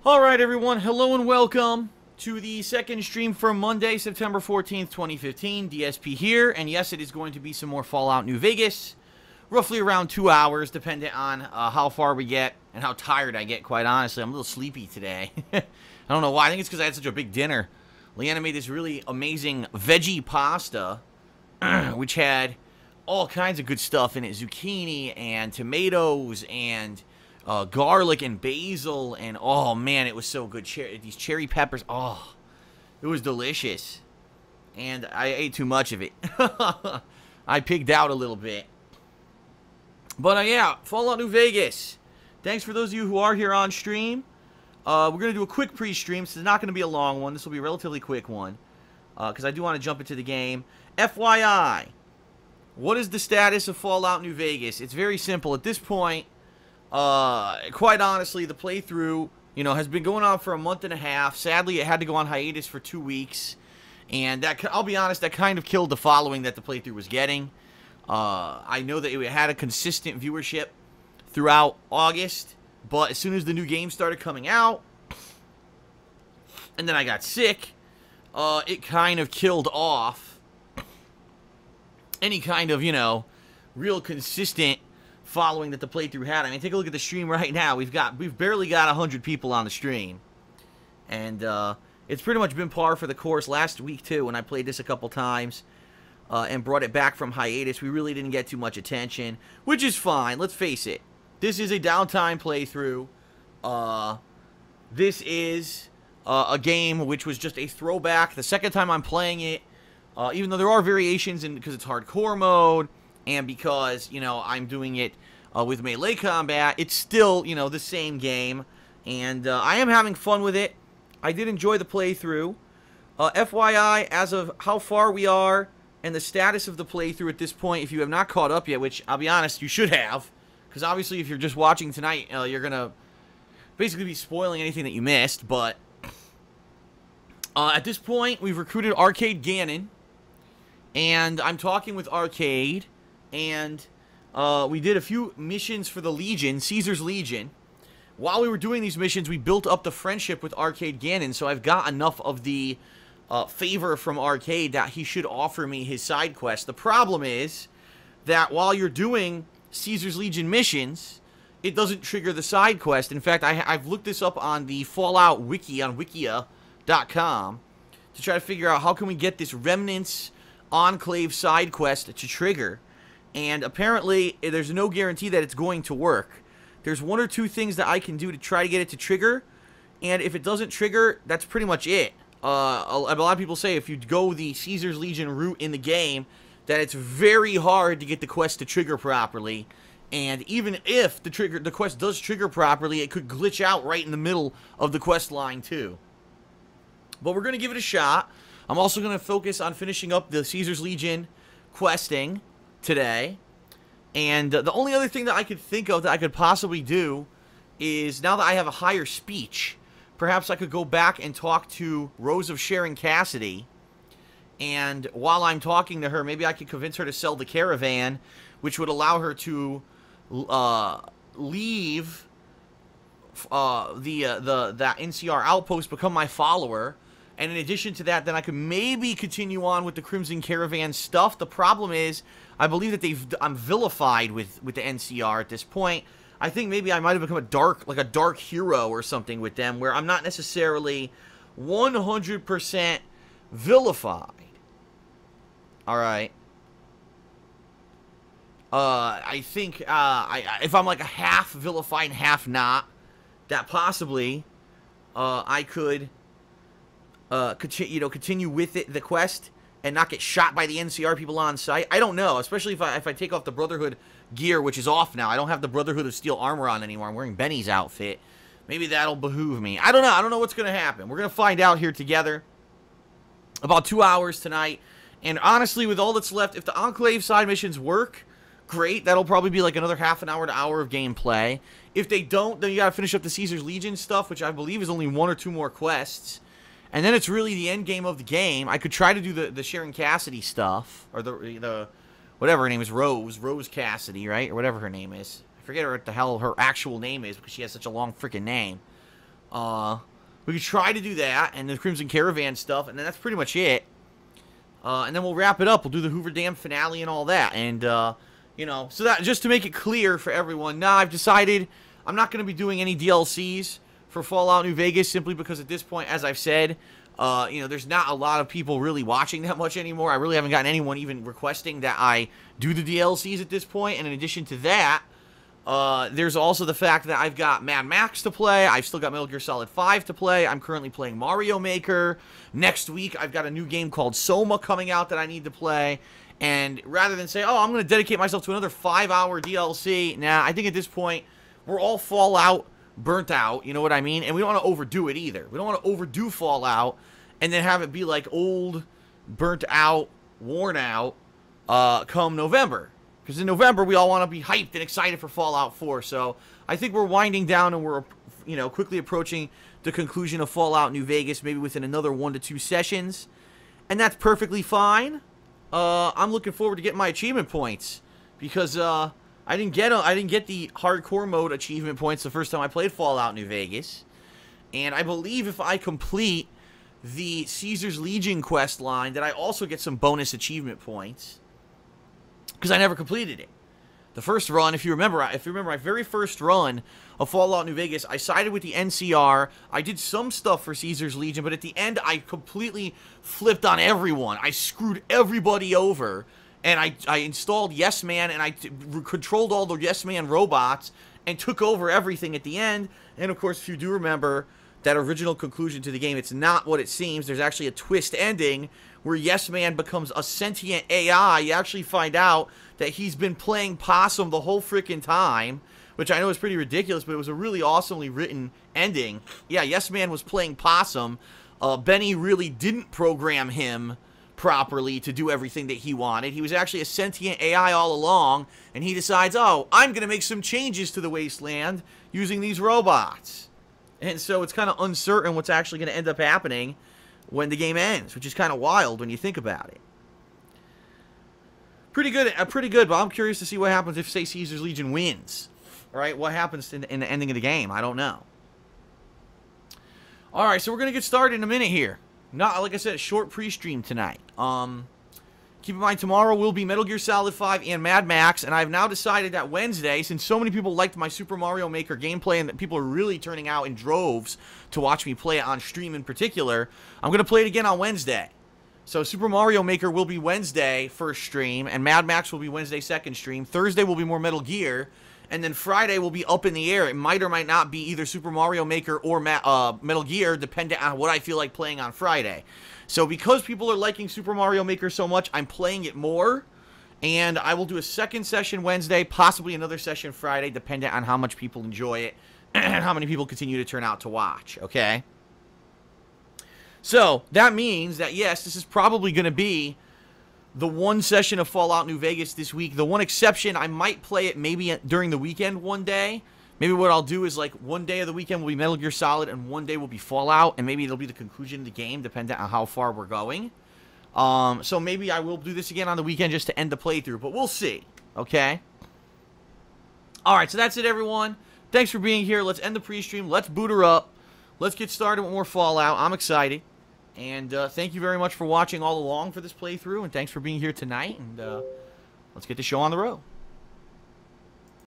Alright everyone, hello and welcome to the second stream for Monday, September 14th, 2015. DSP here, and yes, it is going to be some more Fallout New Vegas. Roughly around 2 hours, depending on how far we get and how tired I get, quite honestly. I'm a little sleepy today. I don't know why, I think it's because I had such a big dinner. Leanna made this really amazing veggie pasta, which had all kinds of good stuff in it. Zucchini and tomatoes and garlic and basil, and oh man, it was so good. These cherry peppers, oh, it was delicious. And I ate too much of it. I pigged out a little bit. But yeah, Fallout New Vegas. Thanks for those of you who are here on stream. We're going to do a quick pre-stream. This is not going to be a long one. This will be a relatively quick one. Because I do want to jump into the game. FYI, what is the status of Fallout New Vegas? It's very simple. At this point, quite honestly, the playthrough, has been going on for a month and a half. Sadly, it had to go on hiatus for 2 weeks. And that, I'll be honest, that kind of killed the following that the playthrough was getting. I know that it had a consistent viewership throughout August, but as soon as the new game started coming out, and then I got sick, it kind of killed off any kind of, real consistent following that the playthrough had. I mean, take a look at the stream right now. We've barely got 100 people on the stream, and it's pretty much been par for the course. Last week too, when I played this a couple times and brought it back from hiatus, we really didn't get too much attention, which is fine. Let's face it, this is a downtime playthrough. This is a game which was just a throwback. The second time I'm playing it, even though there are variations because it's hardcore mode and because, I'm doing it with melee combat, it's still, the same game. And I am having fun with it. I did enjoy the playthrough. FYI, as of how far we are and the status of the playthrough at this point, if you have not caught up yet, which I'll be honest, you should have, because obviously if you're just watching tonight, you're going to basically be spoiling anything that you missed. But at this point, we've recruited Arcade Gannon, and I'm talking with Arcade, and we did a few missions for the Legion, Caesar's Legion. While we were doing these missions, we built up the friendship with Arcade Gannon, so I've got enough of the favor from Arcade that he should offer me his side quest. The problem is that while you're doing Caesar's Legion missions, it doesn't trigger the side quest. In fact, I've looked this up on the Fallout wiki on wikia.com to try to figure out how can we get this Remnants Enclave side quest to trigger. And apparently, there's no guarantee that it's going to work. There's one or two things that I can do to try to get it to trigger, and if it doesn't trigger, that's pretty much it. A lot of people say if you go the Caesar's Legion route in the game, that it's very hard to get the quest to trigger properly. And even if the quest does trigger properly, it could glitch out right in the middle of the quest line too. But we're going to give it a shot. I'm also going to focus on finishing up the Caesar's Legion questing today. And the only other thing that I could think of that I could possibly do is, now that I have a higher speech, perhaps I could go back and talk to Rose of Sharon Cassidy. And while I'm talking to her, maybe I could convince her to sell the caravan, which would allow her to leave that NCR outpost, become my follower. And in addition to that, then I could maybe continue on with the Crimson Caravan stuff. The problem is, I believe that I'm vilified with the NCR at this point. I think maybe I might have become a dark hero or something with them, where I'm not necessarily 100% vilified. Alright. I think, if I'm like a half vilified and half not, that possibly, I could continue with the quest and not get shot by the NCR people on site. I don't know, especially if I take off the Brotherhood gear, which is off now. I don't have the Brotherhood of Steel armor on anymore. I'm wearing Benny's outfit. Maybe that'll behoove me. I don't know. I don't know what's going to happen. We're going to find out here together. About 2 hours tonight. And honestly, with all that's left, if the Enclave side missions work, great. That'll probably be like another half an hour to hour of gameplay. If they don't, then you got to finish up the Caesar's Legion stuff, which I believe is only 1 or 2 more quests. And then it's really the end game of the game. I could try to do the Sharon Cassidy stuff, or the whatever her name is, Rose Cassidy, right? Or whatever her name is. I forget what the hell her actual name is because she has such a long freaking name. We could try to do that, and the Crimson Caravan stuff, and then that's pretty much it. And then we'll wrap it up. We'll do the Hoover Dam finale and all that. And, you know, so that just to make it clear for everyone, I've decided I'm not going to be doing any DLCs for Fallout New Vegas simply because at this point, as I've said, you know, there's not a lot of people really watching that much anymore. I really haven't gotten anyone even requesting that I do the DLCs at this point. And in addition to that, there's also the fact that I've got Mad Max to play. I've still got Metal Gear Solid 5 to play. I'm currently playing Mario Maker. Next week, I've got a new game called Soma coming out that I need to play. And rather than say, oh, I'm going to dedicate myself to another 5-hour DLC, I think at this point, we're all Fallout burnt out, you know what I mean? And we don't want to overdo it either. We don't want to overdo Fallout and then have it be like old, burnt out, worn out come November. Because in November, we all want to be hyped and excited for Fallout 4. So I think we're winding down and we're, you know, quickly approaching the conclusion of Fallout New Vegas, maybe within another 1 to 2 sessions. And that's perfectly fine. I'm looking forward to getting my achievement points. Because I didn't get the hardcore mode achievement points the first time I played Fallout New Vegas. And I believe if I complete the Caesar's Legion quest line, that I also get some bonus achievement points. Because I never completed it. The first run, if you remember my very first run of Fallout New Vegas, I sided with the NCR. I did some stuff for Caesar's Legion, but at the end, I completely flipped on everyone. I screwed everybody over, and I installed Yes Man, and I controlled all the Yes Man robots, and took over everything at the end. And of course, if you do remember that original conclusion to the game, it's not what it seems. There's actually a twist ending where Yes Man becomes a sentient AI. You actually find out that he's been playing possum the whole freaking time, which I know is pretty ridiculous, but it was a really awesomely written ending. Yeah, Yes Man was playing possum. Benny really didn't program him properly to do everything that he wanted. He was actually a sentient AI all along, and he decides, oh, I'm going to make some changes to the wasteland using these robots. And so it's kind of uncertain what's actually going to end up happening when the game ends, which is kind of wild when you think about it. Pretty good, but I'm curious to see what happens if, say, Caesar's Legion wins. All right, what happens in the ending of the game? I don't know. All right, so we're going to get started in a minute here. Not, like I said, a short pre-stream tonight. Keep in mind, tomorrow will be Metal Gear Solid 5 and Mad Max, and I've now decided that Wednesday, since so many people liked my Super Mario Maker gameplay and that people are really turning out in droves to watch me play it on stream in particular, I'm going to play it again on Wednesday. So Super Mario Maker will be Wednesday first stream, and Mad Max will be Wednesday second stream. Thursday will be more Metal Gear, and then Friday will be up in the air. It might or might not be either Super Mario Maker or Metal Gear, depending on what I feel like playing on Friday. So because people are liking Super Mario Maker so much, I'm playing it more, and I will do a second session Wednesday, possibly another session Friday, depending on how much people enjoy it and how many people continue to turn out to watch, okay? So that means that, yes, this is probably going to be the one session of Fallout New Vegas this week. The one exception, I might play it maybe during the weekend one day. Maybe what I'll do is, like, one day of the weekend will be Metal Gear Solid and one day will be Fallout, and maybe it'll be the conclusion of the game, depending on how far we're going. So maybe I will do this again on the weekend just to end the playthrough, but we'll see, okay? Alright, so that's it, everyone. Thanks for being here. Let's end the pre-stream. Let's boot her up. Let's get started with more Fallout. I'm excited. And thank you very much for watching all along for this playthrough, and thanks for being here tonight, and let's get the show on the road.